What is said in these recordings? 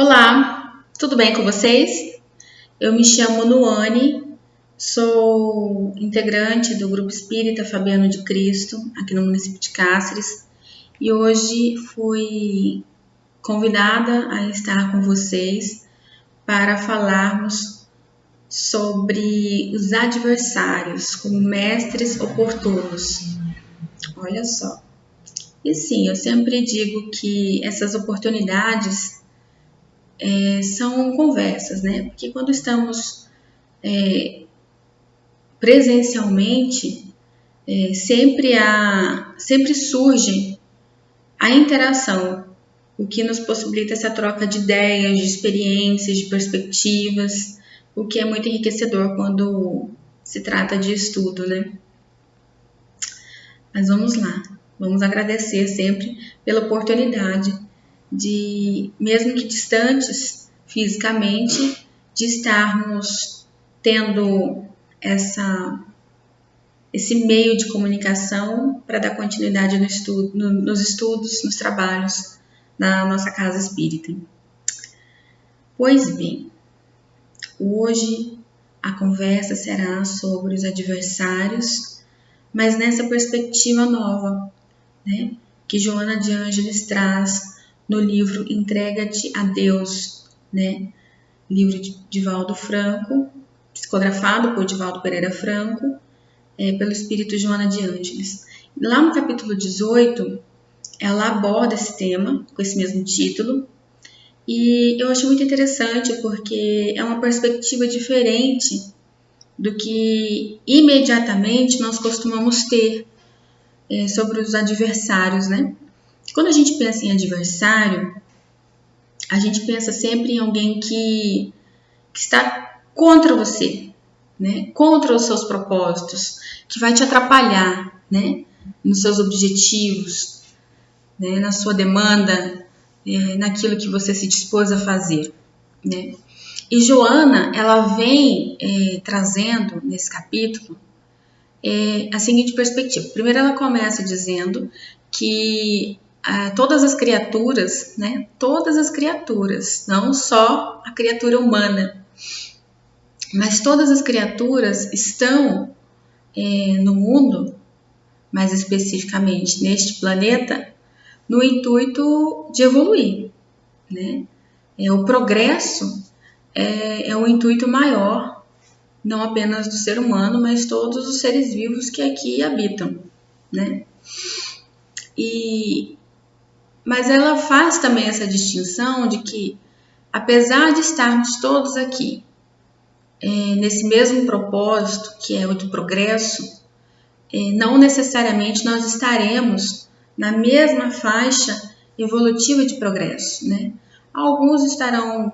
Olá, tudo bem com vocês? Eu me chamo Nuane, sou integrante do Grupo Espírita Fabiano de Cristo, aqui no município de Cáceres, e hoje fui convidada a estar com vocês para falarmos sobre os adversários como mestres oportunos. Olha só. E sim, eu sempre digo que essas oportunidades são conversas, né? Porque quando estamos presencialmente, sempre surge a interação, o que nos possibilita essa troca de ideias, de experiências, de perspectivas, o que é muito enriquecedor quando se trata de estudo, né? Mas vamos lá, vamos agradecer sempre pela oportunidade de, mesmo que distantes fisicamente, de estarmos tendo esse meio de comunicação para dar continuidade nos estudos, nos trabalhos na nossa casa espírita. Pois bem, hoje a conversa será sobre os adversários, mas nessa perspectiva nova, né, que Joana de Ângeles traz no livro Entrega-te a Deus, né, livro de Divaldo Franco, psicografado por Divaldo Pereira Franco, pelo espírito Joana de Ângeles. Lá no capítulo 18, ela aborda esse tema, com esse mesmo título, e eu achei muito interessante porque é uma perspectiva diferente do que imediatamente nós costumamos ter sobre os adversários, né? Quando a gente pensa em adversário, a gente pensa sempre em alguém que está contra você, né? Contra os seus propósitos, que vai te atrapalhar, né? Nos seus objetivos, né? Na sua demanda, naquilo que você se dispôs a fazer, né? E Joana, ela vem trazendo nesse capítulo a seguinte perspectiva. Primeiro ela começa dizendo que todas as criaturas, né? Todas as criaturas, não só a criatura humana, mas todas as criaturas estão no mundo, mais especificamente neste planeta, no intuito de evoluir, né? O progresso é um intuito maior, não apenas do ser humano, mas todos os seres vivos que aqui habitam, né? Mas ela faz também essa distinção de que, apesar de estarmos todos aqui nesse mesmo propósito, que é o do progresso, não necessariamente nós estaremos na mesma faixa evolutiva de progresso, né? Alguns estarão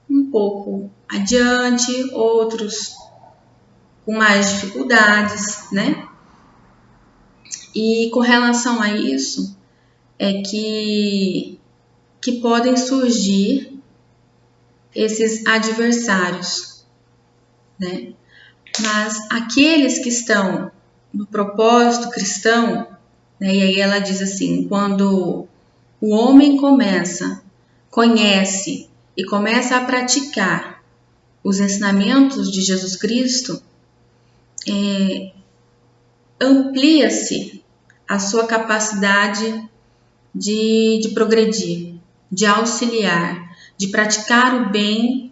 um pouco adiante, outros com mais dificuldades, né? E com relação a isso, é que podem surgir esses adversários, né? Mas aqueles que estão no propósito cristão, né? E aí ela diz assim, quando o homem conhece e começa a praticar os ensinamentos de Jesus Cristo, amplia-se a sua capacidade de progredir, de auxiliar, de praticar o bem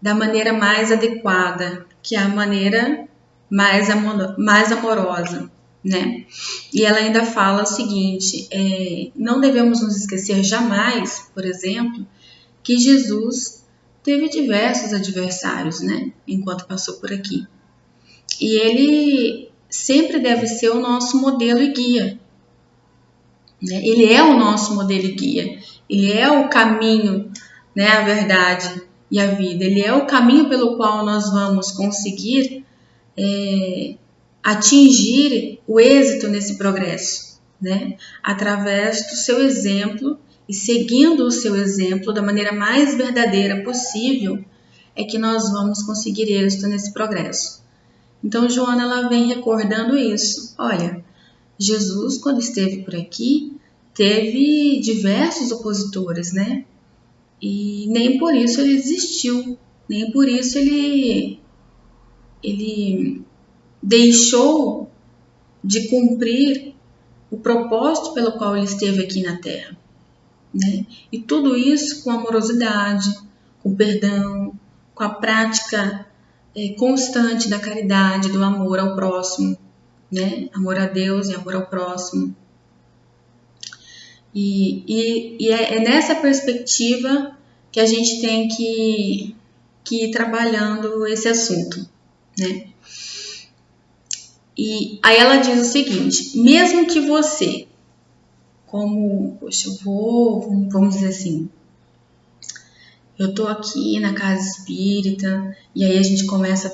da maneira mais adequada, que é a maneira mais amorosa, né? E ela ainda fala o seguinte, não devemos nos esquecer jamais, por exemplo, que Jesus teve diversos adversários, né? Enquanto passou por aqui. E ele sempre deve ser o nosso modelo e guia, né? Ele é o nosso modelo e guia. Ele é o caminho, né? A verdade e a vida. Ele é o caminho pelo qual nós vamos conseguir atingir o êxito nesse progresso, né? Através do seu exemplo e seguindo o seu exemplo da maneira mais verdadeira possível, é que nós vamos conseguir êxito nesse progresso. Então, Joana, ela vem recordando isso. Olha, Jesus, quando esteve por aqui, teve diversos opositores, né? E nem por isso ele desistiu, nem por isso ele deixou de cumprir o propósito pelo qual ele esteve aqui na Terra, né? E tudo isso com amorosidade, com perdão, com a prática constante da caridade, do amor ao próximo, né? Amor a Deus e amor ao próximo. E é nessa perspectiva que a gente tem que ir trabalhando esse assunto, né? E aí ela diz o seguinte: mesmo que você, vamos dizer assim, eu tô aqui na casa espírita, e aí a gente começa a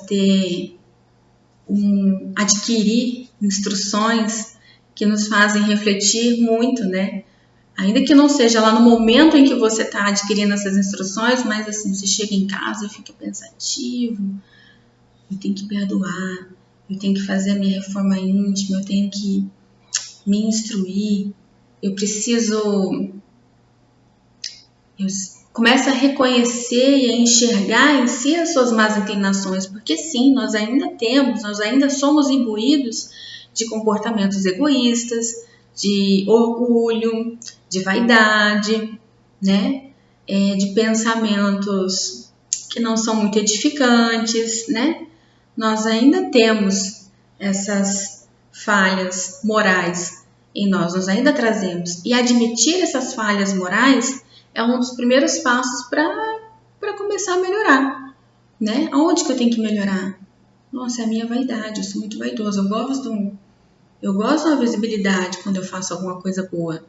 adquirir instruções que nos fazem refletir muito, né? Ainda que não seja lá no momento em que você está adquirindo essas instruções, mas assim, você chega em casa e fica pensativo, eu tenho que perdoar, eu tenho que fazer a minha reforma íntima, eu tenho que me instruir, eu começo a reconhecer e a enxergar em si as suas más inclinações, porque sim, nós ainda somos imbuídos de comportamentos egoístas, de orgulho, de vaidade, né? De pensamentos que não são muito edificantes, né? Nós ainda temos essas falhas morais em nós ainda trazemos. E admitir essas falhas morais é um dos primeiros passos para começar a melhorar, né? Aonde que eu tenho que melhorar? Nossa, é a minha vaidade, eu sou muito vaidoso, eu gosto da visibilidade quando eu faço alguma coisa boa.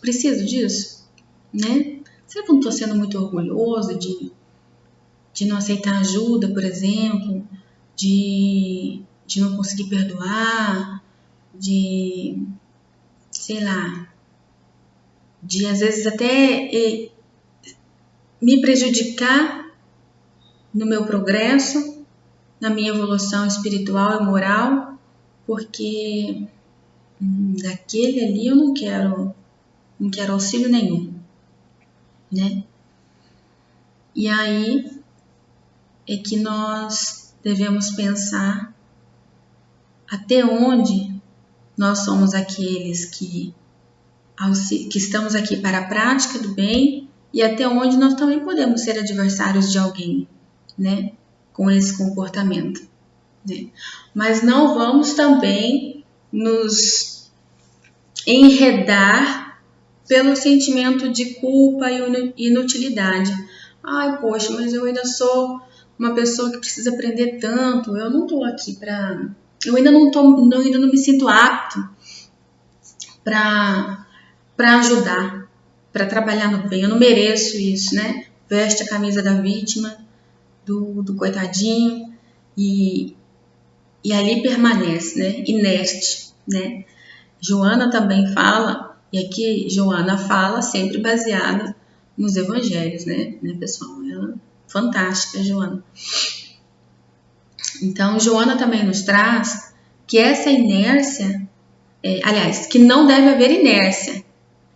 Preciso disso, né? Será que eu não estou sendo muito orgulhoso de não aceitar ajuda, por exemplo? De não conseguir perdoar? Sei lá, de às vezes até me prejudicar no meu progresso, na minha evolução espiritual e moral, porque daquele ali eu não quero auxílio nenhum, né? E aí é que nós devemos pensar até onde nós somos aqueles que estamos aqui para a prática do bem e até onde nós também podemos ser adversários de alguém, né? Com esse comportamento, né? Mas não vamos também nos enredar pelo sentimento de culpa e inutilidade. Ai, poxa, mas eu ainda sou uma pessoa que precisa aprender tanto, eu não estou aqui para... Eu ainda não me sinto apto para ajudar, para trabalhar no bem, eu não mereço isso, né? Veste a camisa da vítima, do coitadinho e ali permanece, né? Inerte, né? Joana também fala, e aqui Joana fala sempre baseada nos evangelhos, né, pessoal? Ela fantástica, Joana. Então, Joana também nos traz que essa inércia, que não deve haver inércia,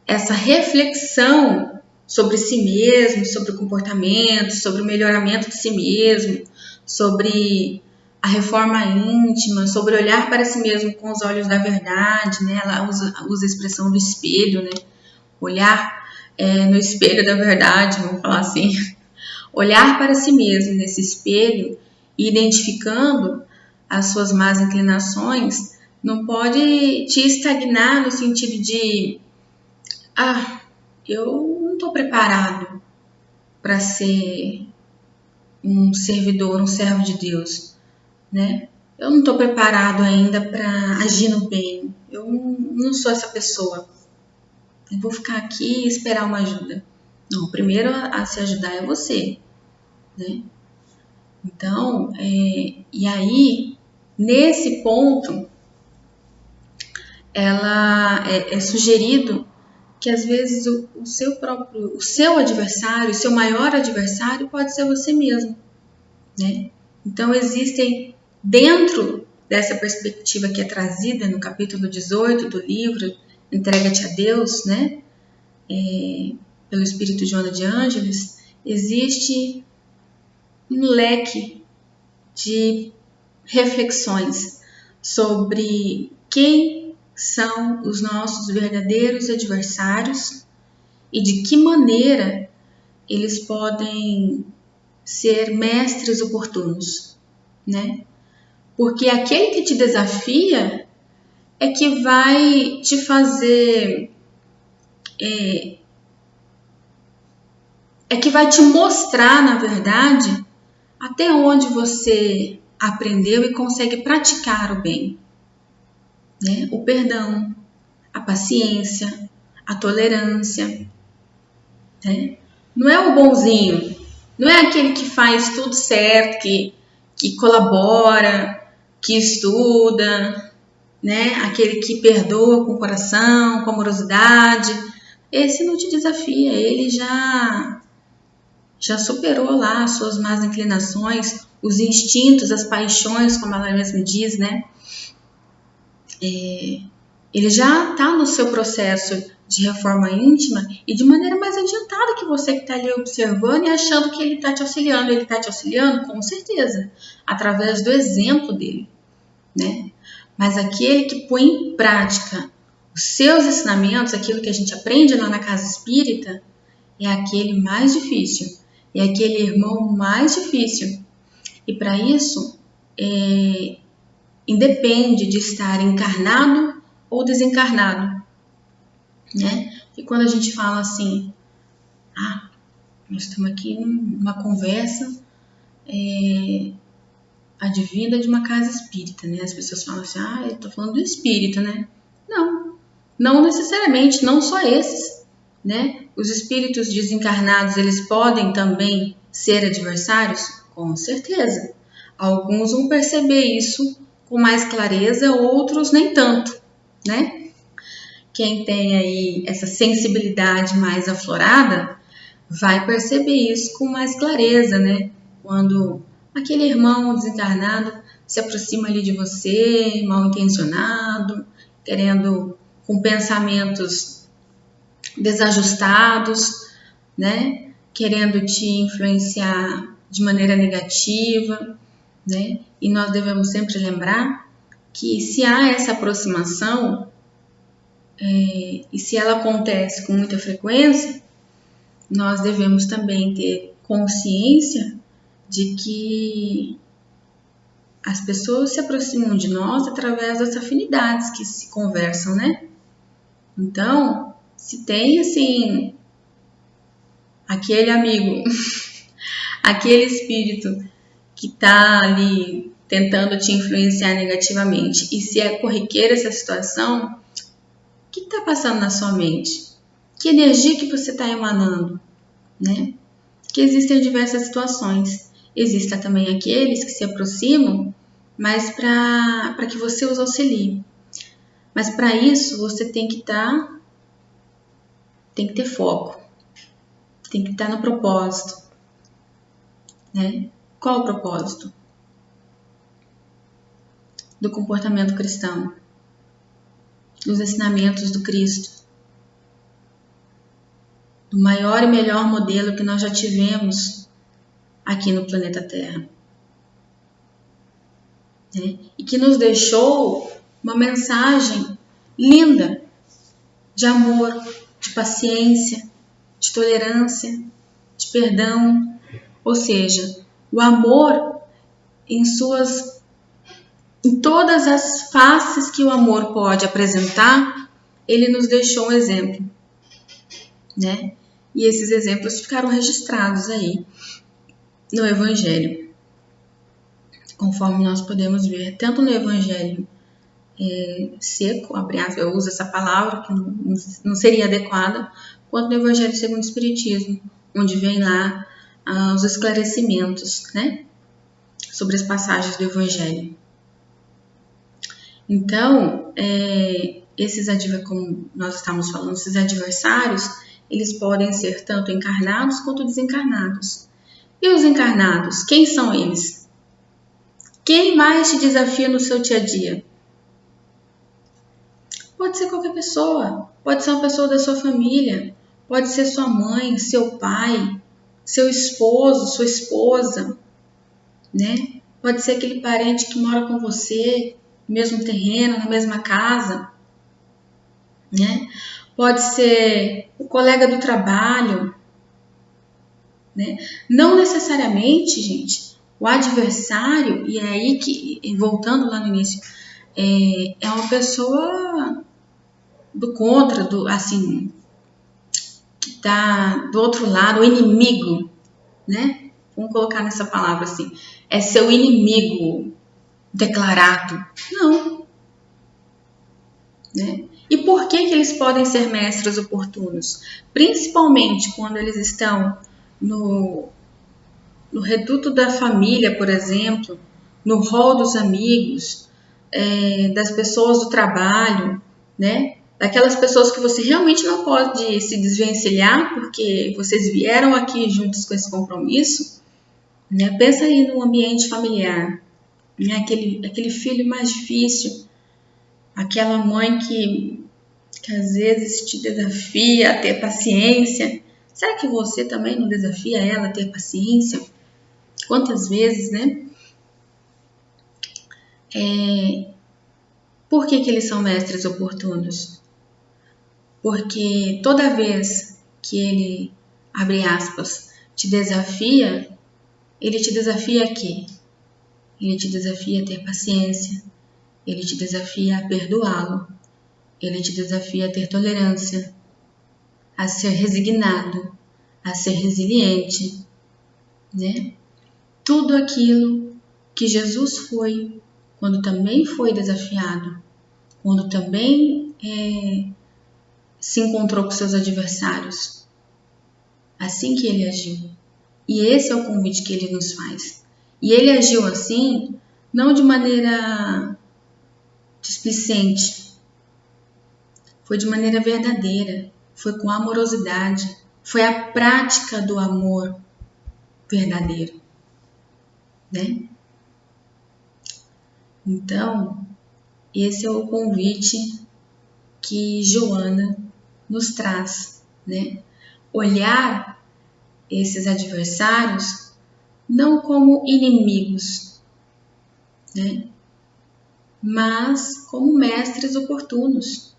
essa reflexão sobre si mesmo, sobre o comportamento, sobre o melhoramento de si mesmo, sobre a reforma íntima, sobre olhar para si mesmo com os olhos da verdade, né? Ela usa a expressão do espelho, né? Olhar no espelho da verdade, vamos falar assim. Olhar para si mesmo nesse espelho, identificando as suas más inclinações, não pode te estagnar no sentido de eu não estou preparado para ser um servidor, um servo de Deus, né? Eu não estou preparado ainda para agir no bem. Eu não sou essa pessoa. Eu vou ficar aqui e esperar uma ajuda. Não, o primeiro a se ajudar é você, né? Então, e aí, nesse ponto, ela é sugerido que às vezes o seu adversário, o seu maior adversário pode ser você mesmo, né? Então existem, dentro dessa perspectiva que é trazida no capítulo 18 do livro Entrega-te a Deus, né? pelo espírito Joana de Ângeles, existe um leque de reflexões sobre quem são os nossos verdadeiros adversários e de que maneira eles podem ser mestres oportunos, né? Porque aquele que te desafia é que vai te fazer, é que vai te mostrar, na verdade, até onde você aprendeu e consegue praticar o bem, né? O perdão, a paciência, a tolerância, né? Não é o bonzinho, não é aquele que faz tudo certo, que colabora, que estuda, né? Aquele que perdoa com o coração, com amorosidade. Esse não te desafia, ele já superou lá as suas más inclinações, os instintos, as paixões, como ela mesma diz, né? Ele já está no seu processo de reforma íntima e de maneira mais adiantada que você que está ali observando e achando que ele está te auxiliando. Ele está te auxiliando, com certeza, através do exemplo dele, né? Mas aquele que põe em prática os seus ensinamentos, aquilo que a gente aprende lá na casa espírita, é aquele mais difícil, é aquele irmão mais difícil. E para isso, independe de estar encarnado ou desencarnado, né? E quando a gente fala assim, nós estamos aqui numa conversa advinda de uma casa espírita, né? As pessoas falam assim, eu tô falando do espírita, né? Não necessariamente, não só esses, né? Os espíritos desencarnados, eles podem também ser adversários? Com certeza. Alguns vão perceber isso com mais clareza, outros nem tanto, né? Quem tem aí essa sensibilidade mais aflorada vai perceber isso com mais clareza, né? Quando aquele irmão desencarnado se aproxima ali de você, mal intencionado, querendo, com pensamentos desajustados, né? Querendo te influenciar de maneira negativa, né? E nós devemos sempre lembrar que se há essa aproximação, e se ela acontece com muita frequência, nós devemos também ter consciência de que as pessoas se aproximam de nós através das afinidades que se conversam, né? Então, se tem assim aquele amigo, aquele espírito que está ali tentando te influenciar negativamente, e se é corriqueira essa situação, o que está passando na sua mente? Que energia que você está emanando, né? Que existem diversas situações. Existem também aqueles que se aproximam, mas para que você os auxilie. Mas para isso você tem que ter foco, tem que estar no propósito, né? Qual o propósito? Do comportamento cristão, dos ensinamentos do Cristo, do maior e melhor modelo que nós já tivemos aqui no planeta Terra, né? E que nos deixou uma mensagem linda de amor, de paciência, de tolerância, de perdão, ou seja, o amor em todas as faces que o amor pode apresentar, ele nos deixou um exemplo, né? E esses exemplos ficaram registrados aí no Evangelho, conforme nós podemos ver, tanto no Evangelho seco, abre aspas, eu uso essa palavra que não seria adequada, quanto no Evangelho segundo o Espiritismo, onde vem lá os esclarecimentos, né, sobre as passagens do Evangelho. Então, como nós estamos falando, esses adversários, eles podem ser tanto encarnados quanto desencarnados. E os encarnados, quem são eles? Quem mais te desafia no seu dia a dia? Pode ser qualquer pessoa, pode ser uma pessoa da sua família, pode ser sua mãe, seu pai, seu esposo, sua esposa, né? Pode ser aquele parente que mora com você, no mesmo terreno, na mesma casa, né? Pode ser o colega do trabalho, né? Não necessariamente, gente, o adversário, e é aí que, voltando lá no início, é uma pessoa do contra, assim, que tá do outro lado, o inimigo, né? Vamos colocar nessa palavra assim, é seu inimigo declarado. Não. Né? E por que eles podem ser mestres oportunos? Principalmente quando eles estão no reduto da família, por exemplo, no rol dos amigos, das pessoas do trabalho, né? Daquelas pessoas que você realmente não pode se desvencilhar porque vocês vieram aqui juntos com esse compromisso, né? Pensa aí no ambiente familiar, né? Aquele filho mais difícil, aquela mãe que às vezes te desafia a ter paciência. Será que você também não desafia ela a ter paciência? Quantas vezes, né? Por que eles são mestres oportunos? Porque toda vez que ele, abre aspas, te desafia, ele te desafia a quê? Ele te desafia a ter paciência, ele te desafia a perdoá-lo, ele te desafia a ter tolerância, a ser resignado, a ser resiliente, né? Tudo aquilo que Jesus foi, quando também foi desafiado, quando também se encontrou com seus adversários. Assim que ele agiu. E esse é o convite que ele nos faz. E ele agiu assim, não de maneira displicente, foi de maneira verdadeira, foi com amorosidade, foi a prática do amor verdadeiro, né? Então, esse é o convite que Joana nos traz, né? Olhar esses adversários não como inimigos, né? Mas como mestres oportunos.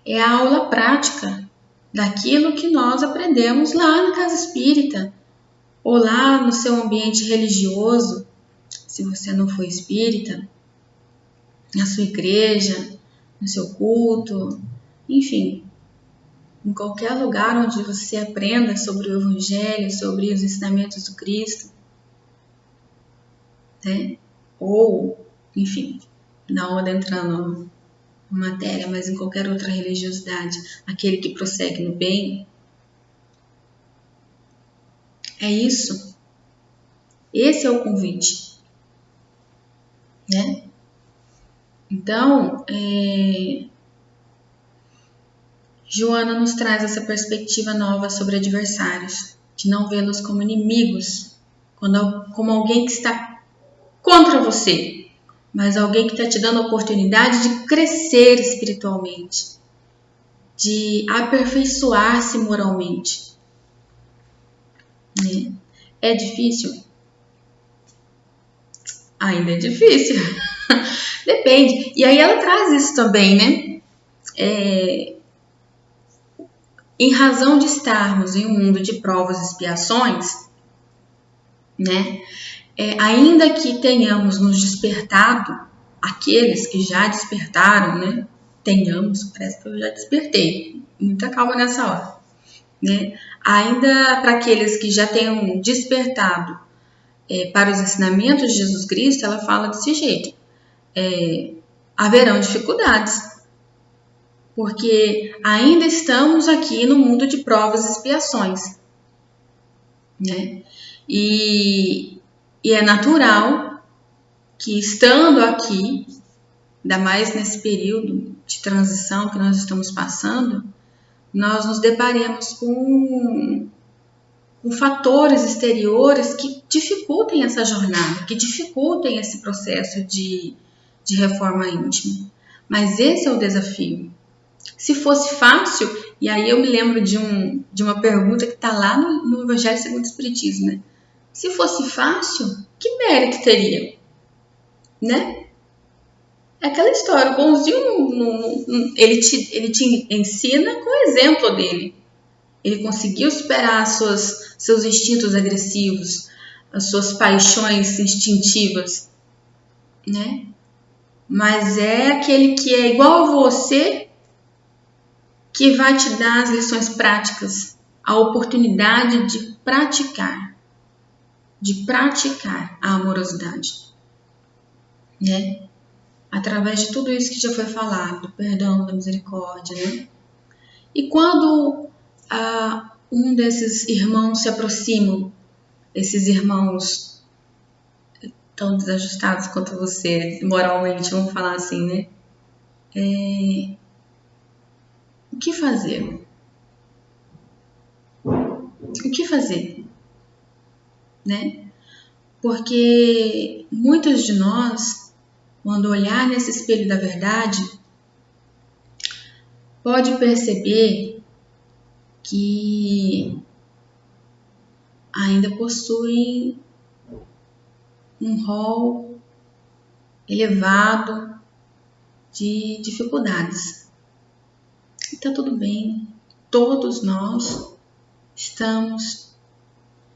É a aula prática daquilo que nós aprendemos lá na casa espírita, ou lá no seu ambiente religioso, se você não for espírita, na sua igreja, no seu culto, enfim, em qualquer lugar onde você aprenda sobre o Evangelho, sobre os ensinamentos do Cristo, né? Ou, enfim, não adentrando na matéria, mas em qualquer outra religiosidade, aquele que prossegue no bem, é isso. Esse é o convite, né? Então, Joana nos traz essa perspectiva nova sobre adversários, de não vê-los como inimigos, como alguém que está contra você, mas alguém que está te dando a oportunidade de crescer espiritualmente, de aperfeiçoar-se moralmente. Né? É difícil? Ainda é difícil. Depende. E aí ela traz isso também, né? Em razão de estarmos em um mundo de provas e expiações, né? Ainda que tenhamos nos despertado, aqueles que já despertaram, né? Parece que eu já despertei. Muita calma nessa hora, né? Ainda para aqueles que já tenham despertado para os ensinamentos de Jesus Cristo, ela fala desse jeito. Haverão dificuldades, porque ainda estamos aqui no mundo de provas e expiações, né? E é natural que, estando aqui, ainda mais nesse período de transição que nós estamos passando, nós nos deparemos com fatores exteriores que dificultem essa jornada, que dificultem esse processo de reforma íntima. Mas esse é o desafio. Se fosse fácil, E aí eu me lembro de uma pergunta que está lá no Evangelho segundo o Espiritismo, né? Se fosse fácil, que mérito teria? Né? É aquela história, o bonzinho ele te ensina com o exemplo dele. Ele conseguiu superar seus instintos agressivos, as suas paixões instintivas, né? Mas é aquele que é igual a você que vai te dar as lições práticas, a oportunidade de praticar a amorosidade, né? Através de tudo isso que já foi falado, do perdão, da misericórdia, né? E quando um desses irmãos se aproximam, esses irmãos tão desajustados quanto você, moralmente, vamos falar assim, né? O que fazer? O que fazer? Né? Porque muitos de nós, quando olhar nesse espelho da verdade, pode perceber que ainda possuem um rol elevado de dificuldades. E tá tudo bem, todos nós estamos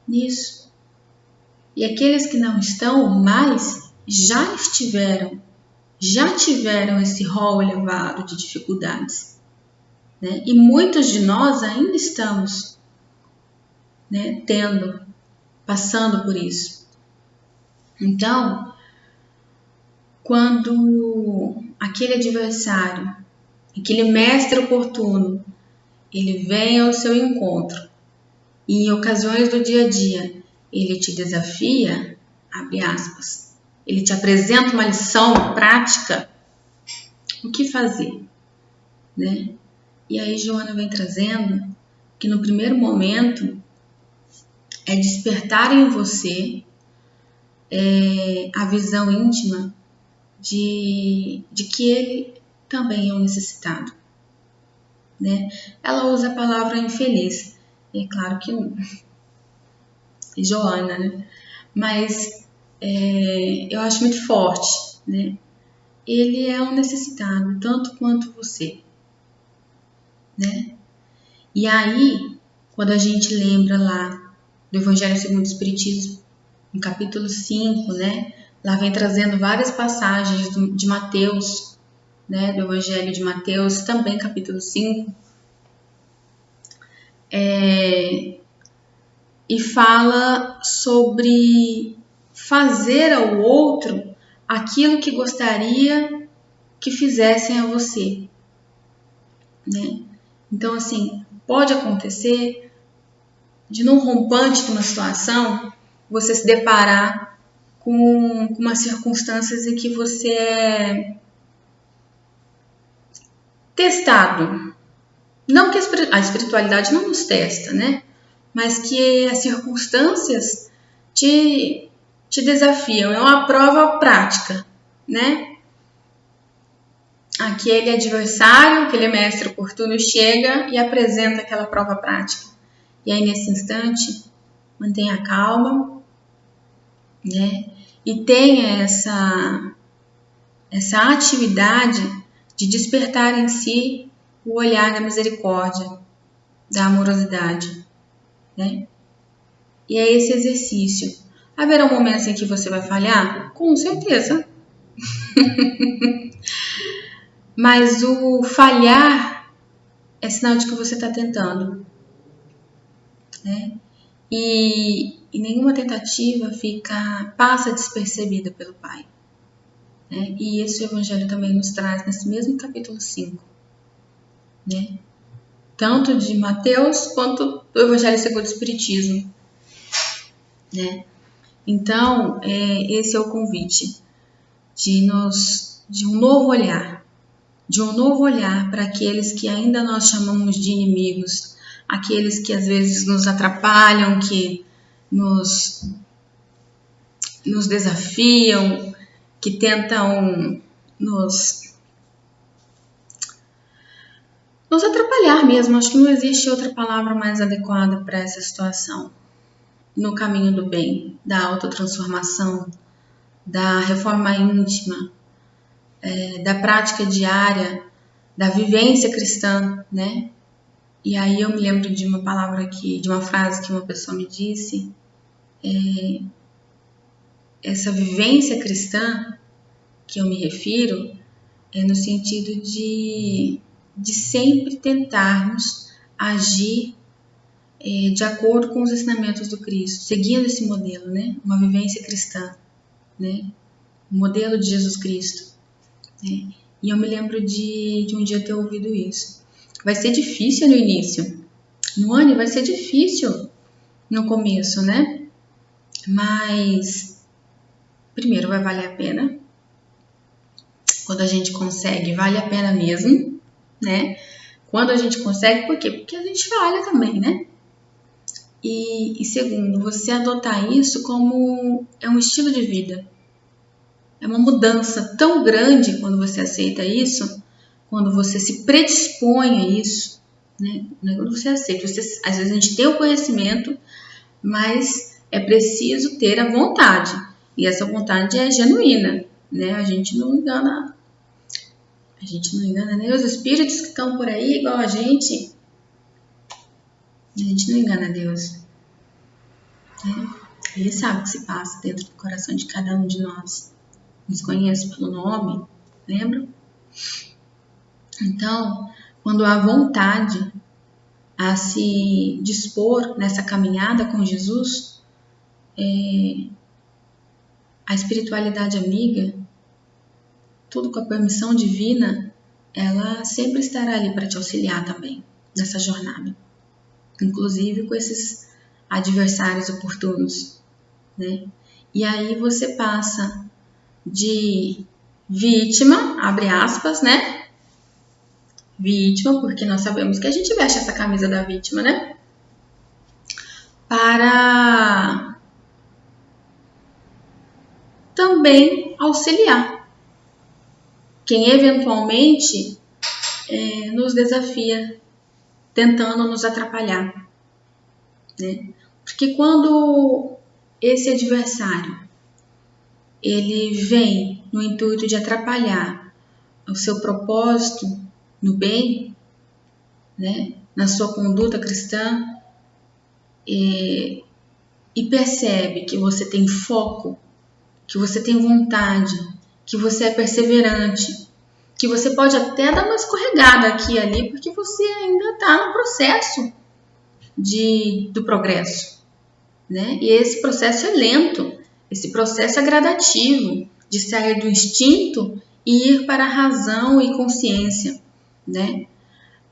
nisso. E aqueles que não estão mais já tiveram esse rol elevado de dificuldades, né? E muitos de nós ainda estamos, né, passando por isso. Então, quando aquele adversário, aquele mestre oportuno, ele vem ao seu encontro e em ocasiões do dia a dia ele te desafia, abre aspas, ele te apresenta uma lição prática, o que fazer, né? E aí Joana vem trazendo que no primeiro momento é despertar em você a visão íntima de que ele também é um necessitado, né? Ela usa a palavra infeliz, é claro que Joana, né? Mas eu acho muito forte, né? Ele é um necessitado, tanto quanto você, né? E aí, quando a gente lembra lá do Evangelho segundo o Espiritismo, no capítulo 5, né? Lá vem trazendo várias passagens de Mateus, né? Do Evangelho de Mateus, também capítulo 5, e fala sobre fazer ao outro aquilo que gostaria que fizessem a você, né? Então, assim, pode acontecer de num rompante de uma situação você se deparar com umas circunstâncias em que você é testado. Não que a espiritualidade não nos testa, né? Mas que as circunstâncias te desafiam. É uma prova prática, né? Aquele adversário, aquele mestre oportuno chega e apresenta aquela prova prática. E aí, nesse instante, mantenha calma, né? E tenha essa atividade de despertar em si o olhar da misericórdia, da amorosidade, né? E é esse exercício. Haverá momentos em que você vai falhar? Com certeza. Mas o falhar é sinal de que você está tentando, né? E nenhuma tentativa passa despercebida pelo Pai, né? E esse Evangelho também nos traz nesse mesmo capítulo 5, né? Tanto de Mateus quanto do Evangelho segundo o Espiritismo, né? Então, esse é o convite de um novo olhar para aqueles que ainda nós chamamos de inimigos, aqueles que às vezes nos atrapalham, que nos desafiam, que tentam nos nos atrapalhar mesmo. Acho que não existe outra palavra mais adequada para essa situação. No caminho do bem, da autotransformação, da reforma íntima, da prática diária, da vivência cristã, né? E aí eu me lembro de uma palavra aqui, de uma frase que uma pessoa me disse, essa vivência cristã que eu me refiro é no sentido de sempre tentarmos agir de acordo com os ensinamentos do Cristo, seguindo esse modelo, né? Uma vivência cristã, né? O modelo de Jesus Cristo, né? E eu me lembro de um dia ter ouvido isso. Vai ser difícil no início, no ano vai ser difícil no começo, né? Mas primeiro vai valer a pena. Quando a gente consegue, vale a pena mesmo, né? Quando a gente consegue, por quê? Porque a gente falha também, né? E segundo, você adotar isso como é um estilo de vida. É uma mudança tão grande quando você aceita isso, quando você se predispõe a isso, né? Não é quando você aceita. Às vezes a gente tem o conhecimento, mas é preciso ter a vontade. E essa vontade é genuína, né? A gente não engana nem os espíritos que estão por aí igual a gente. A gente não engana Deus, né? Ele sabe o que se passa dentro do coração de cada um de nós. Nos conhece pelo nome, lembra? Então, quando há vontade a se dispor nessa caminhada com Jesus, a espiritualidade amiga, tudo com a permissão divina, ela sempre estará ali para te auxiliar também nessa jornada, inclusive com esses adversários oportunos, né? E aí você passa de vítima, abre aspas, né? Vítima, porque nós sabemos que a gente veste essa camisa da vítima, né? Para também auxiliar quem eventualmente nos desafia, tentando nos atrapalhar, né? Porque quando esse adversário ele vem no intuito de atrapalhar o seu propósito no bem, né? Na sua conduta cristã, e percebe que você tem foco, que você tem vontade, que você é perseverante, que você pode até dar uma escorregada aqui e ali, porque você ainda está no processo do progresso, né? E esse processo é lento, esse processo é gradativo, de sair do instinto e ir para a razão e consciência, né?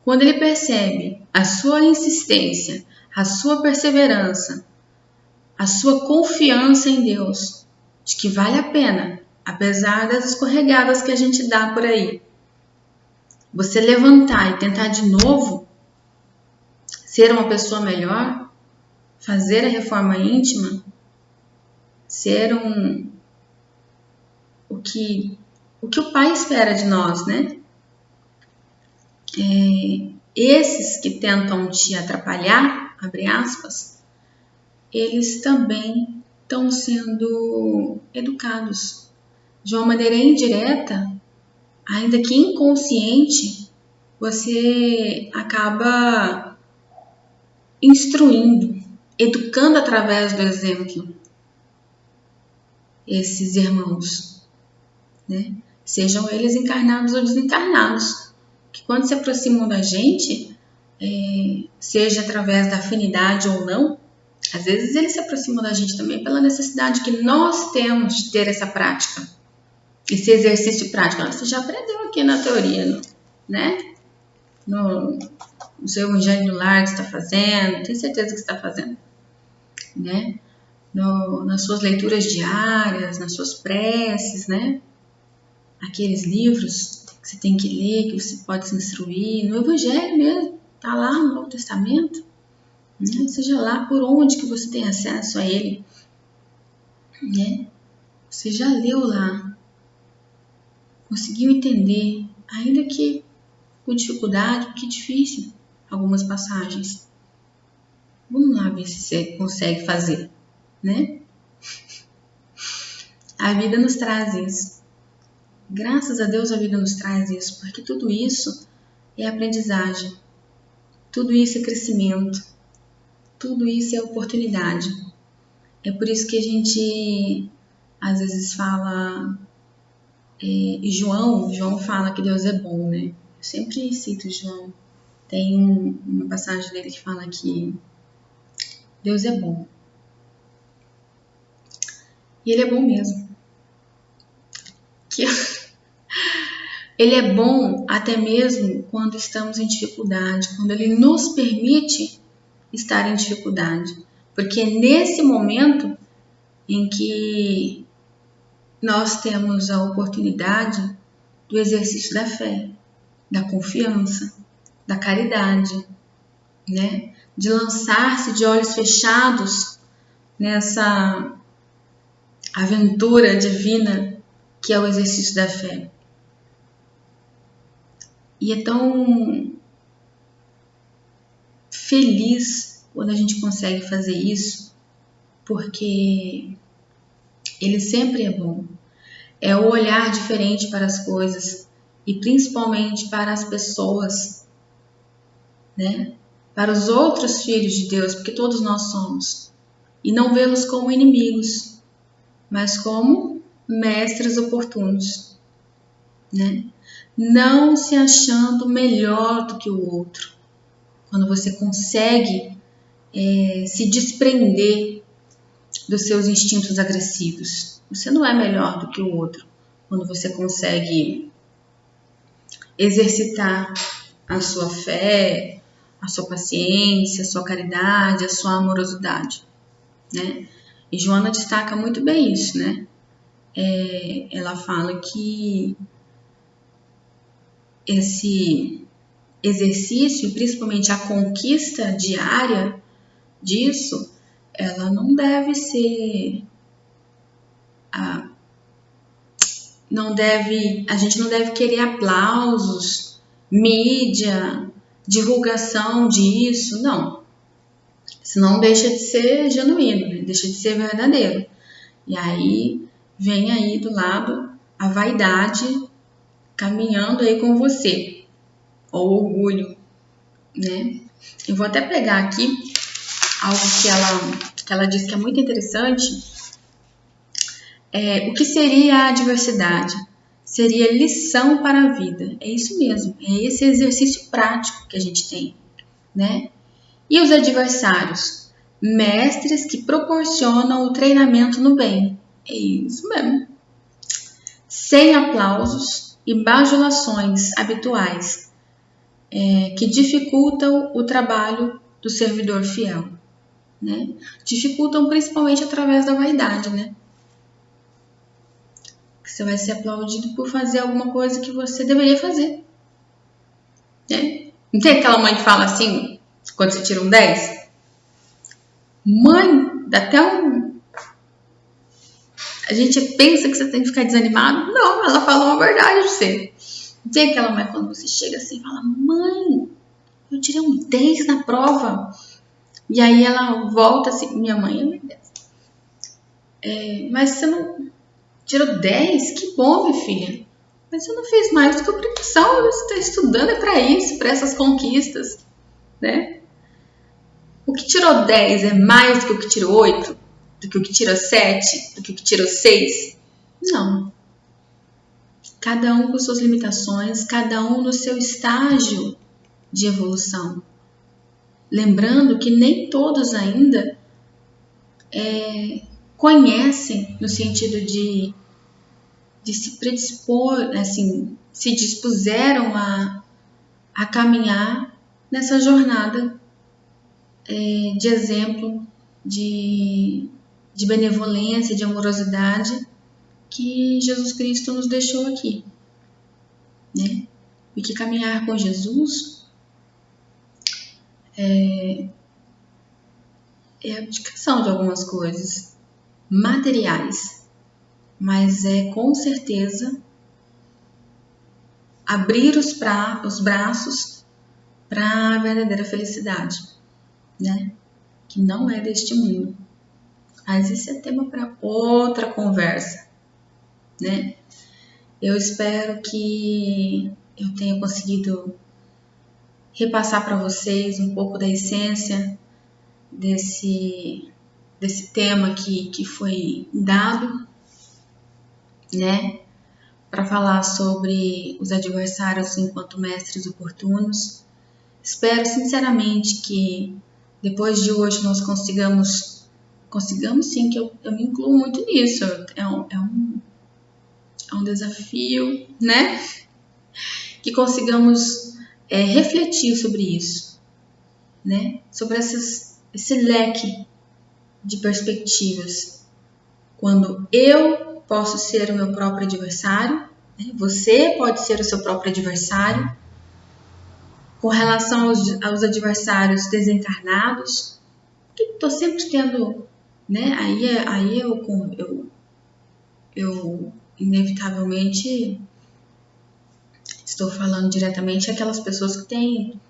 Quando ele percebe a sua insistência, a sua perseverança, a sua confiança em Deus, de que vale a pena, apesar das escorregadas que a gente dá por aí, você levantar e tentar de novo ser uma pessoa melhor, fazer a reforma íntima, ser o que o Pai espera de nós, né? Esses que tentam te atrapalhar, abre aspas, eles também estão sendo educados de uma maneira indireta, ainda que inconsciente, você acaba instruindo, educando através do exemplo esses irmãos, né? Sejam eles encarnados ou desencarnados, que quando se aproximam da gente, seja através da afinidade ou não, às vezes eles se aproximam da gente também pela necessidade que nós temos de ter essa prática, esse exercício prático. Você já aprendeu aqui na teoria, né? No seu evangelho do lar que você está fazendo, tenho certeza que você está fazendo, né? Nas suas leituras diárias, nas suas preces, né? Aqueles livros que você tem que ler, que você pode se instruir, no evangelho mesmo, tá lá no Novo Testamento, né? Seja lá por onde que você tem acesso a ele, né? Você já leu lá, conseguiu entender, ainda que com dificuldade, porque é difícil algumas passagens. Vamos lá ver se você consegue fazer, né? A vida nos traz isso. Graças a Deus a vida nos traz isso, porque tudo isso é aprendizagem, tudo isso é crescimento, tudo isso é oportunidade. É por isso que a gente às vezes fala, e João fala que Deus é bom, né? Eu sempre cito João. Tem uma passagem dele que fala que Deus é bom. E Ele é bom mesmo. Ele é bom até mesmo quando estamos em dificuldade, quando Ele nos permite estar em dificuldade. Porque é nesse momento em que nós temos a oportunidade do exercício da fé, da confiança, da caridade, né? De lançar-se de olhos fechados nessa aventura divina que é o exercício da fé. E é tão feliz quando a gente consegue fazer isso, porque Ele sempre é bom. É o olhar diferente para as coisas e principalmente para as pessoas, né? Para os outros filhos de Deus, porque todos nós somos. E não vê-los como inimigos, mas como mestres oportunos, né? Não se achando melhor do que o outro. Quando você consegue se desprender dos seus instintos agressivos. Você não é melhor do que o outro. Quando você consegue exercitar a sua fé, a sua paciência, a sua caridade, a sua amorosidade, né? E Joana destaca muito bem isso, né? Ela fala que esse exercício, principalmente a conquista diária disso, ela não deve ser a gente não deve querer aplausos, mídia, divulgação disso, não. Senão deixa de ser genuíno, né? Deixa de ser verdadeiro. E aí vem aí do lado a vaidade caminhando aí com você, ou orgulho, né? Eu vou até pegar aqui algo que ela diz que é muito interessante. O que seria a adversidade? Seria lição para a vida. É isso mesmo, é esse exercício prático que a gente tem, né? E os adversários? Mestres que proporcionam o treinamento no bem. É isso mesmo. Sem aplausos e bajulações habituais, que dificultam o trabalho do servidor fiel, né? Dificultam principalmente através da vaidade, né? Você vai ser aplaudido por fazer alguma coisa que você deveria fazer, né? Não tem aquela mãe que fala assim, quando você tira um 10? Mãe, dá até um... A gente pensa que você tem que ficar desanimado. Não, ela fala uma verdade pra você. Não tem aquela mãe quando você chega assim e fala, mãe, eu tirei um 10 na prova. E aí ela volta assim, minha mãe é minha 10. Mas você não tirou 10? Que bom, minha filha. Mas você não fez mais do que obrigação. Você está estudando é para isso, para essas conquistas, né? O que tirou 10 é mais do que o que tirou 8? Do que o que tirou 7? Do que o que tirou 6? Não. Cada um com suas limitações, cada um no seu estágio de evolução. Lembrando que nem todos ainda conhecem no sentido de se predispor, assim, se dispuseram a caminhar nessa jornada de exemplo, de benevolência, de amorosidade que Jesus Cristo nos deixou aqui, né? E que caminhar com Jesus é a abdicação de algumas coisas materiais, mas é com certeza abrir os braços para a verdadeira felicidade, né? Que não é deste mundo. Mas isso é tema para outra conversa, né? Eu espero que eu tenha conseguido repassar para vocês um pouco da essência desse tema que foi dado, né? Para falar sobre os adversários enquanto mestres oportunos. Espero sinceramente que depois de hoje nós consigamos sim, que eu me incluo muito nisso. É um desafio, né? Que consigamos refletir sobre isso, né? Sobre esse leque de perspectivas. Quando eu posso ser o meu próprio adversário, né? Você pode ser o seu próprio adversário. Com relação aos adversários desencarnados, que estou sempre tendo, né? Aí eu inevitavelmente estou falando diretamente aquelas pessoas que têm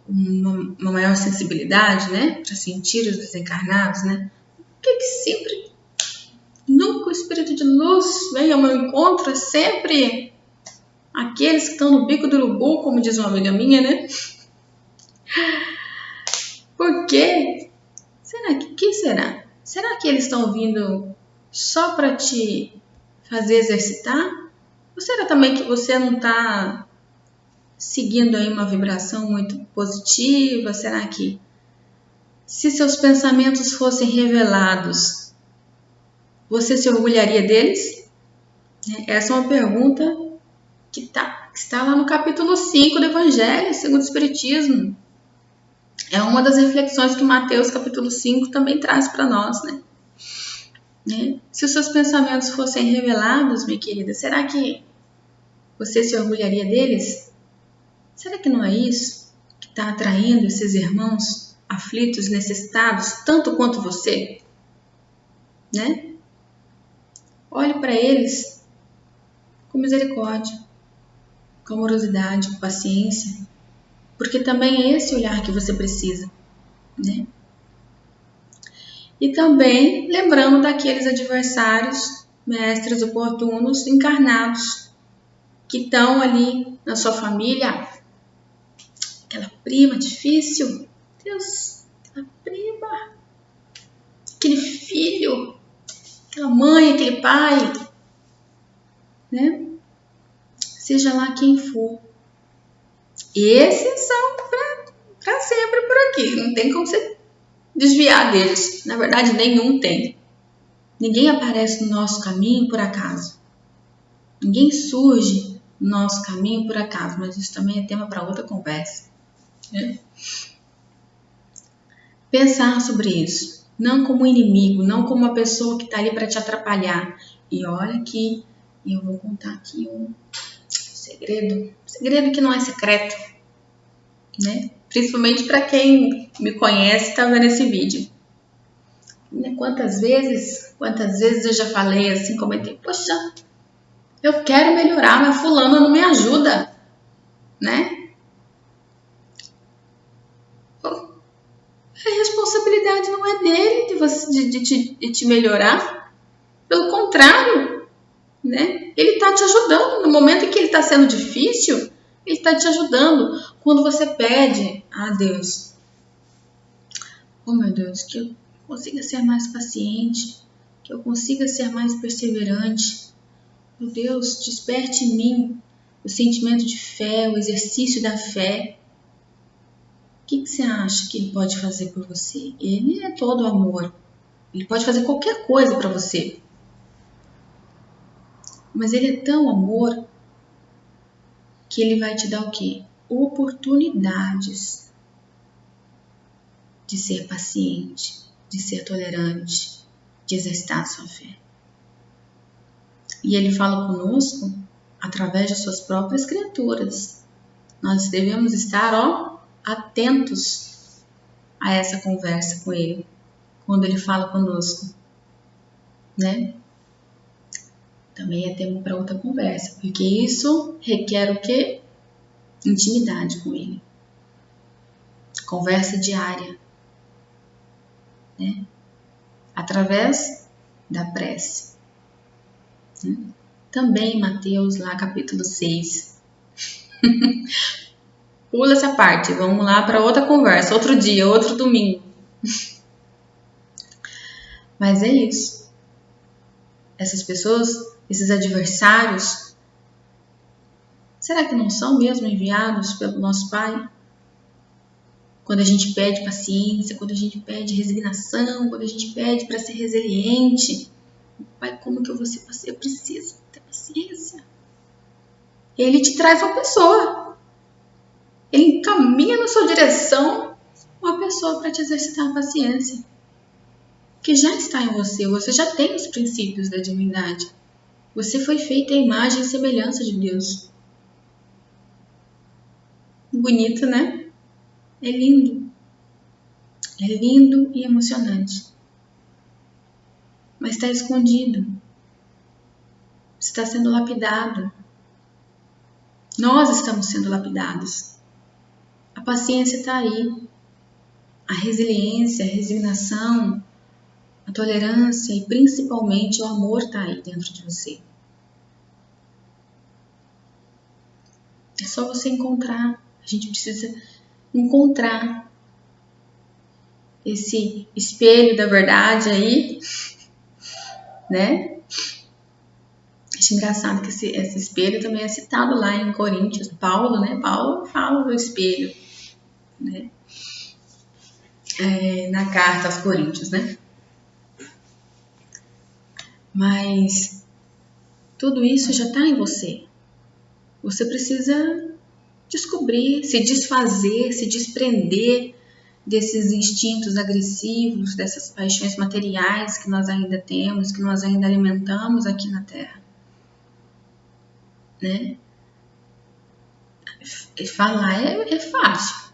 uma maior sensibilidade, né? Para sentir os desencarnados, né? Que sempre, nunca o espírito de luz vem ao meu encontro, é sempre aqueles que estão no bico do urubu, como diz uma amiga minha, né? Por quê? Que será? Será que eles estão vindo só para te fazer exercitar? Ou será também que você não está seguindo aí uma vibração muito positiva? Será que se seus pensamentos fossem revelados, você se orgulharia deles? Essa é uma pergunta que está lá no capítulo 5 do Evangelho segundo o Espiritismo. É uma das reflexões que Mateus capítulo 5 também traz para nós, né? Se os seus pensamentos fossem revelados, minha querida, será que você se orgulharia deles? Será que não é isso que está atraindo esses irmãos aflitos, necessitados, tanto quanto você? Né? Olhe para eles com misericórdia, com amorosidade, com paciência, porque também é esse olhar que você precisa, né? E também lembrando daqueles adversários, mestres oportunos, encarnados, que estão ali na sua família, aquela prima difícil, Deus, aquela prima, aquele filho, aquela mãe, aquele pai, né? Seja lá quem for. Esses são para sempre por aqui, não tem como você desviar deles. Na verdade, nenhum tem. Ninguém aparece no nosso caminho por acaso. Ninguém surge no nosso caminho por acaso, mas isso também é tema para outra conversa. Né? Pensar sobre isso, não como inimigo, não como uma pessoa que está ali para te atrapalhar. E olha que eu vou contar aqui um segredo que não é secreto, né? Principalmente para quem me conhece e está vendo esse vídeo. Quantas vezes eu já falei assim, comentei, poxa, eu quero melhorar, mas fulano não me ajuda, né? A responsabilidade não é dele de te melhorar. Pelo contrário, né? Ele está te ajudando. No momento em que ele está sendo difícil, ele está te ajudando. Quando você pede a Deus, oh meu Deus, que eu consiga ser mais paciente, que eu consiga ser mais perseverante. Meu Deus, desperte em mim o sentimento de fé, o exercício da fé. O que você acha que ele pode fazer por você? Ele é todo amor. Ele pode fazer qualquer coisa para você. Mas ele é tão amor que ele vai te dar o quê? Oportunidades de ser paciente, de ser tolerante, de exercitar a sua fé. E ele fala conosco através de suas próprias criaturas. Nós devemos estar, atentos a essa conversa com ele, quando ele fala conosco, né? também é tema para outra conversa, porque isso requer o quê? Intimidade com Ele. Conversa diária, né? Através da prece. Também Mateus, lá capítulo 6. Pula essa parte, vamos lá para outra conversa, outro dia, outro domingo. Mas é isso. Essas pessoas, esses adversários, será que não são mesmo enviados pelo nosso Pai? Quando a gente pede paciência, quando a gente pede resignação, quando a gente pede para ser resiliente, Pai, como que eu vou ser paciente? Eu preciso ter paciência. Ele te traz uma pessoa. Ele encaminha na sua direção uma pessoa para te exercitar a paciência. Que já está em você. Você já tem os princípios da divindade. Você foi feito à imagem e semelhança de Deus. Bonito, né? É lindo. É lindo e emocionante. Mas está escondido. Você está sendo lapidado. Nós estamos sendo lapidados. A paciência está aí. A resiliência, a resignação, a tolerância e principalmente o amor está aí dentro de você. É só você encontrar. A gente precisa encontrar esse espelho da verdade aí, né? Acho engraçado que esse espelho também é citado lá em Coríntios. Paulo, né? Paulo fala do espelho, né? Na carta aos Coríntios, né? Mas tudo isso já está em você. Você precisa descobrir, se desfazer, se desprender desses instintos agressivos, dessas paixões materiais que nós ainda temos, que nós ainda alimentamos aqui na Terra. Né? Falar é fácil.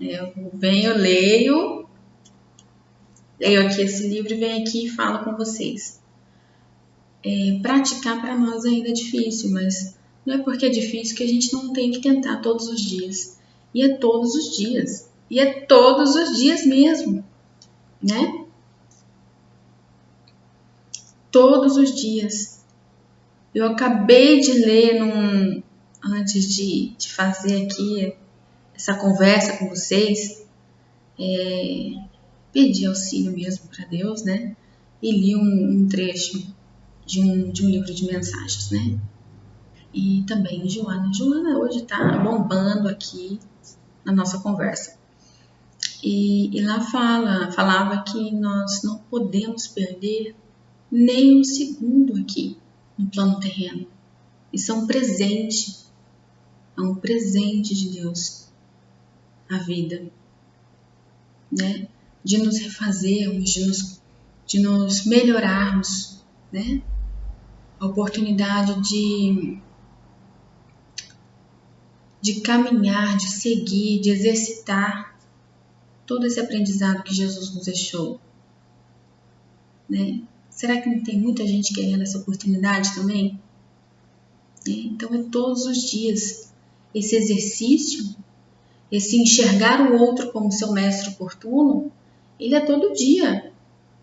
Eu leio aqui esse livro e venho aqui e falo com vocês. Praticar para nós ainda é difícil, mas não é porque é difícil que a gente não tem que tentar todos os dias. E é todos os dias. E é todos os dias mesmo, né? Todos os dias. Eu acabei de ler antes de fazer aqui essa conversa com vocês, pedi auxílio mesmo para Deus, né? E li um trecho de um livro de mensagens, né? E também Joana. Joana hoje está bombando aqui na nossa conversa. E lá falava que nós não podemos perder nem um segundo aqui no plano terreno. Isso é um presente de Deus, a vida, né? De nos refazermos, de nos melhorarmos, né? A oportunidade de caminhar, de seguir, de exercitar todo esse aprendizado que Jesus nos deixou, né? Será que não tem muita gente querendo essa oportunidade também? Então é todos os dias esse exercício, esse enxergar o outro como seu mestre oportuno, ele é todo dia,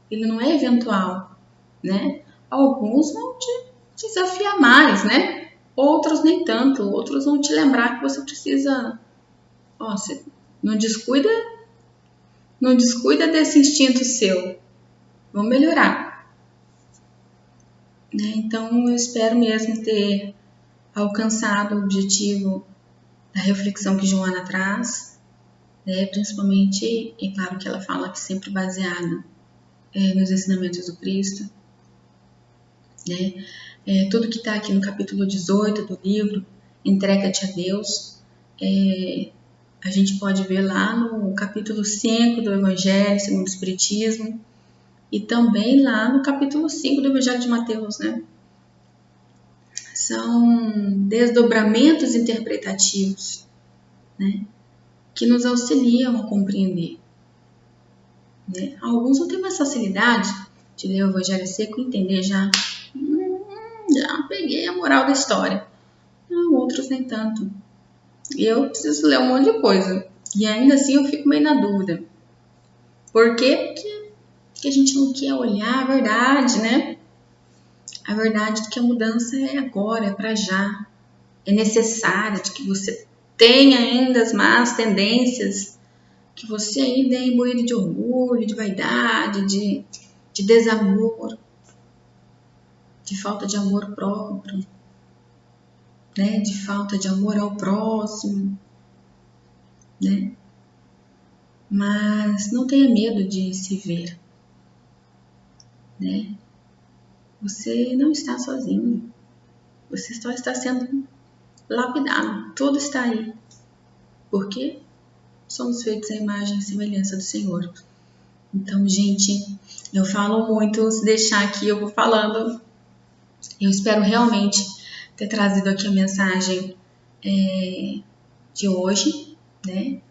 ele não é eventual, né? Alguns vão te desafiar mais, né? Outros nem tanto, outros vão te lembrar que você precisa, você não descuida desse instinto seu, vamos melhorar, né? Então eu espero mesmo ter alcançado o objetivo da reflexão que Joana traz, né? Principalmente, é claro que ela fala que sempre baseada nos ensinamentos do Cristo, né? Tudo que está aqui no capítulo 18 do livro, Entrega-te a Deus, a gente pode ver lá no capítulo 5 do Evangelho segundo o Espiritismo e também lá no capítulo 5 do Evangelho de Mateus, né? São desdobramentos interpretativos, né? Que nos auxiliam a compreender, né? Alguns vão ter mais facilidade de ler o Evangelho seco e entender já moral da história. Não, outros nem tanto. Eu preciso ler um monte de coisa. E ainda assim eu fico meio na dúvida. Por quê? Porque a gente não quer olhar a verdade, né? A verdade de que a mudança é agora, é para já. É necessária, de que você tem ainda as más tendências, que você ainda é imbuído de orgulho, de vaidade, de desamor, de falta de amor próprio, né? De falta de amor ao próximo, né? Mas não tenha medo de se ver, né? Você não está sozinho, você só está sendo lapidado, tudo está aí, porque somos feitos à imagem e semelhança do Senhor. Então, gente, eu falo muito, se deixar aqui eu vou falando. Eu espero realmente ter trazido aqui a mensagem de hoje, né?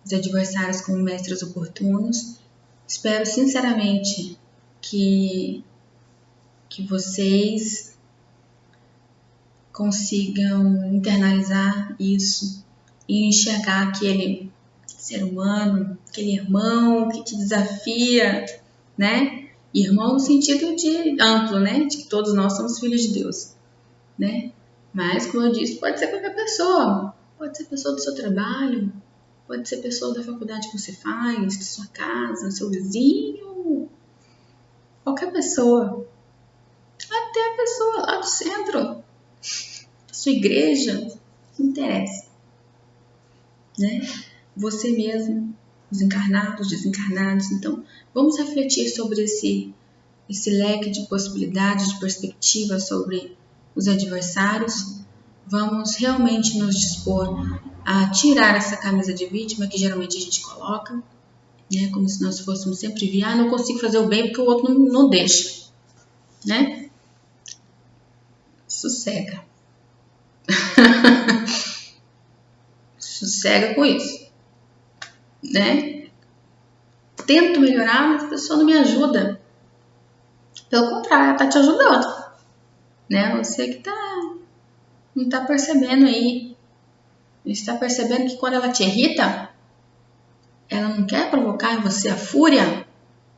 Os adversários como mestres oportunos. Espero sinceramente que vocês consigam internalizar isso e enxergar aquele ser humano, aquele irmão que te desafia, né? Irmão no sentido de amplo, né? De que todos nós somos filhos de Deus, né? Mas, como eu disse, pode ser qualquer pessoa. Pode ser pessoa do seu trabalho, pode ser pessoa da faculdade que você faz, da sua casa, seu vizinho, qualquer pessoa. Até a pessoa lá do centro, da sua igreja, não interessa, né? Você mesmo, os encarnados, desencarnados. Então, vamos refletir sobre esse leque de possibilidades, de perspectivas sobre os adversários. Vamos realmente nos dispor a tirar essa camisa de vítima que geralmente a gente coloca, né? Como se nós fôssemos sempre vir, não consigo fazer o bem porque o outro não deixa, né? Sossega. Sossega com isso, né? Tento melhorar, mas a pessoa não me ajuda. Pelo contrário, ela tá te ajudando, né? Você que não tá percebendo aí. Está percebendo que quando ela te irrita, ela não quer provocar em você a fúria.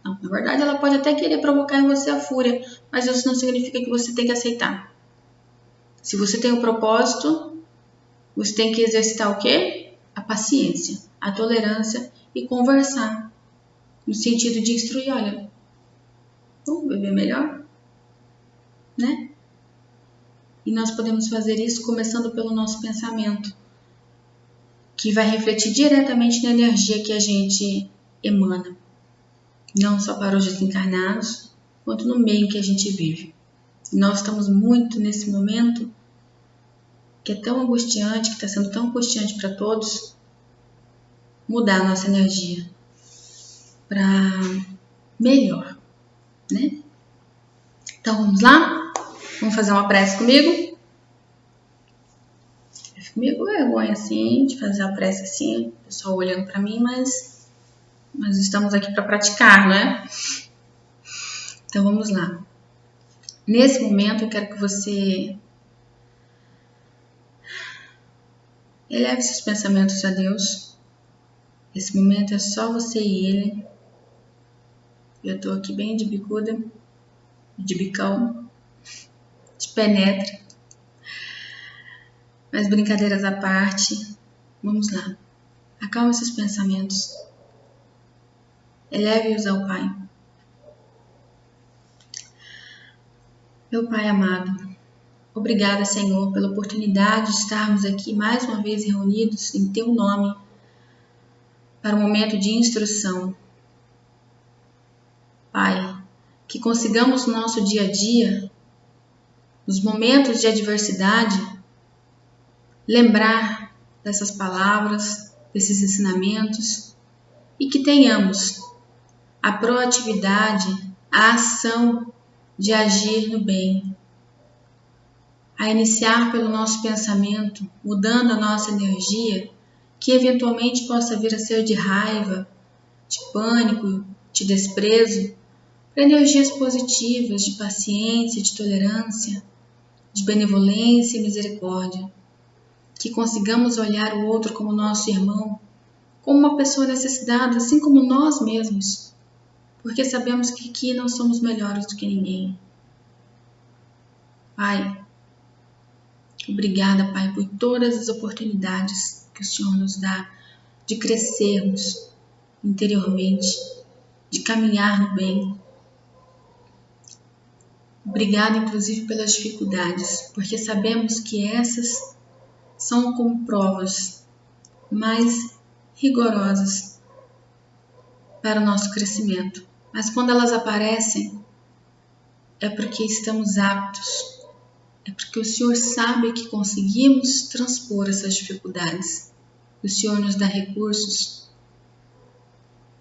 Não, na verdade, ela pode até querer provocar em você a fúria, mas isso não significa que você tem que aceitar. Se você tem um propósito, você tem que exercitar o quê? A paciência, a tolerância e conversar. No sentido de instruir, olha, vamos viver melhor, né? E nós podemos fazer isso começando pelo nosso pensamento, que vai refletir diretamente na energia que a gente emana, não só para os desencarnados, quanto no meio em que a gente vive. Nós estamos muito nesse momento que é tão angustiante, que está sendo tão angustiante para todos, mudar a nossa energia para melhor, né? Então vamos lá? Vamos fazer uma prece comigo? Eu fico meio com vergonha assim, de fazer a prece assim, o pessoal olhando para mim, mas estamos aqui para praticar, né? Então vamos lá. Nesse momento eu quero que você eleve seus pensamentos a Deus. Esse momento é só você e Ele. Eu estou aqui bem de bicuda, de bicão, de penetra. Mas brincadeiras à parte, vamos lá. Acalme seus pensamentos. Eleve-os ao Pai. Meu Pai amado, obrigada, Senhor, pela oportunidade de estarmos aqui mais uma vez reunidos em Teu nome para um momento de instrução. Pai, que consigamos no nosso dia a dia, nos momentos de adversidade, lembrar dessas palavras, desses ensinamentos e que tenhamos a proatividade, a ação de agir no bem, a iniciar pelo nosso pensamento, mudando a nossa energia, que eventualmente possa vir a ser de raiva, de pânico, de desprezo, para energias positivas, de paciência, de tolerância, de benevolência e misericórdia, que consigamos olhar o outro como nosso irmão, como uma pessoa necessitada, assim como nós mesmos, porque sabemos que aqui não somos melhores do que ninguém. Pai, obrigada, Pai, por todas as oportunidades que o Senhor nos dá de crescermos interiormente, de caminhar no bem. Obrigada, inclusive, pelas dificuldades, porque sabemos que essas são como provas mais rigorosas para o nosso crescimento. Mas quando elas aparecem, é porque estamos aptos, é porque o Senhor sabe que conseguimos transpor essas dificuldades. O Senhor nos dá recursos,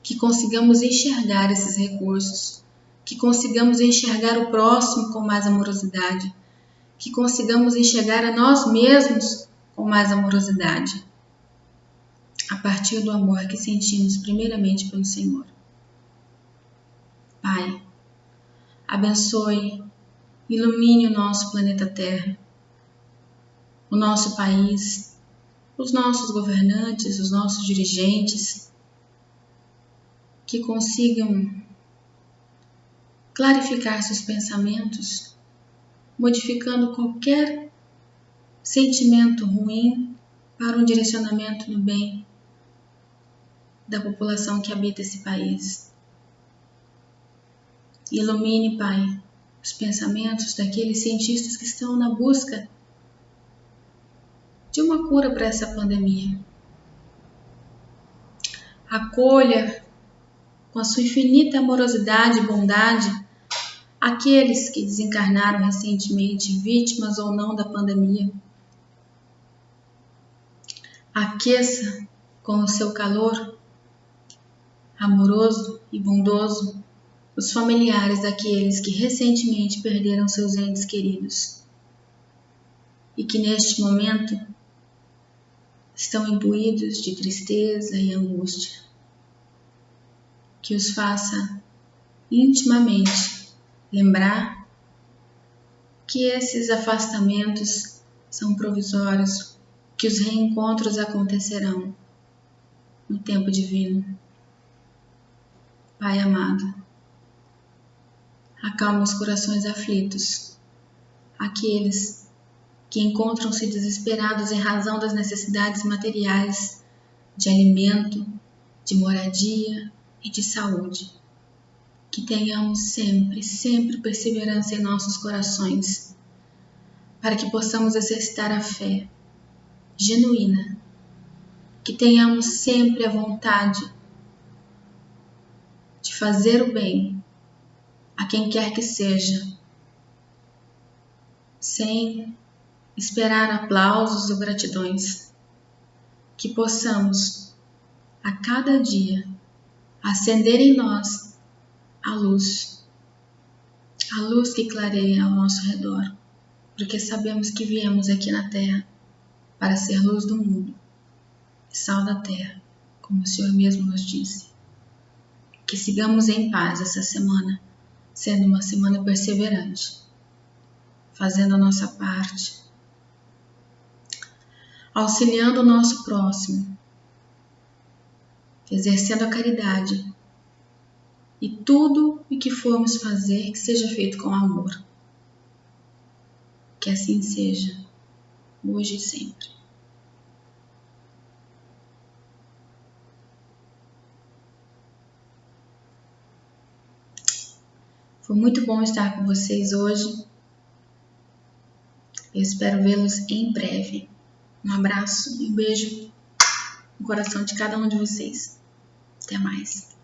que consigamos enxergar esses recursos, que consigamos enxergar o próximo com mais amorosidade, que consigamos enxergar a nós mesmos com mais amorosidade, a partir do amor que sentimos primeiramente pelo Senhor. Pai, abençoe, ilumine o nosso planeta Terra, o nosso país, os nossos governantes, os nossos dirigentes, que consigam clarificar seus pensamentos, modificando qualquer sentimento ruim para um direcionamento no bem da população que habita esse país. Ilumine, Pai, os pensamentos daqueles cientistas que estão na busca de uma cura para essa pandemia. Acolha com a sua infinita amorosidade e bondade aqueles que desencarnaram recentemente, vítimas ou não da pandemia. Aqueça com o seu calor amoroso e bondoso os familiares daqueles que recentemente perderam seus entes queridos e que neste momento estão imbuídos de tristeza e angústia. Que os faça intimamente lembrar que esses afastamentos são provisórios, que os reencontros acontecerão no tempo divino. Pai amado, acalma os corações aflitos, aqueles que encontram-se desesperados em razão das necessidades materiais, de alimento, de moradia e de saúde. Que tenhamos sempre perseverança em nossos corações, para que possamos exercitar a fé genuína, que tenhamos sempre a vontade de fazer o bem a quem quer que seja, sem esperar aplausos ou gratidões, que possamos a cada dia acender em nós a luz que clareia ao nosso redor, porque sabemos que viemos aqui na Terra para ser luz do mundo e sal da terra, como o Senhor mesmo nos disse. Que sigamos em paz essa semana, sendo uma semana perseverante, fazendo a nossa parte, auxiliando o nosso próximo, exercendo a caridade, e tudo o que formos fazer que seja feito com amor. Que assim seja, hoje e sempre. Foi muito bom estar com vocês hoje. Eu espero vê-los em breve. Um abraço e um beijo no coração de cada um de vocês. Até mais.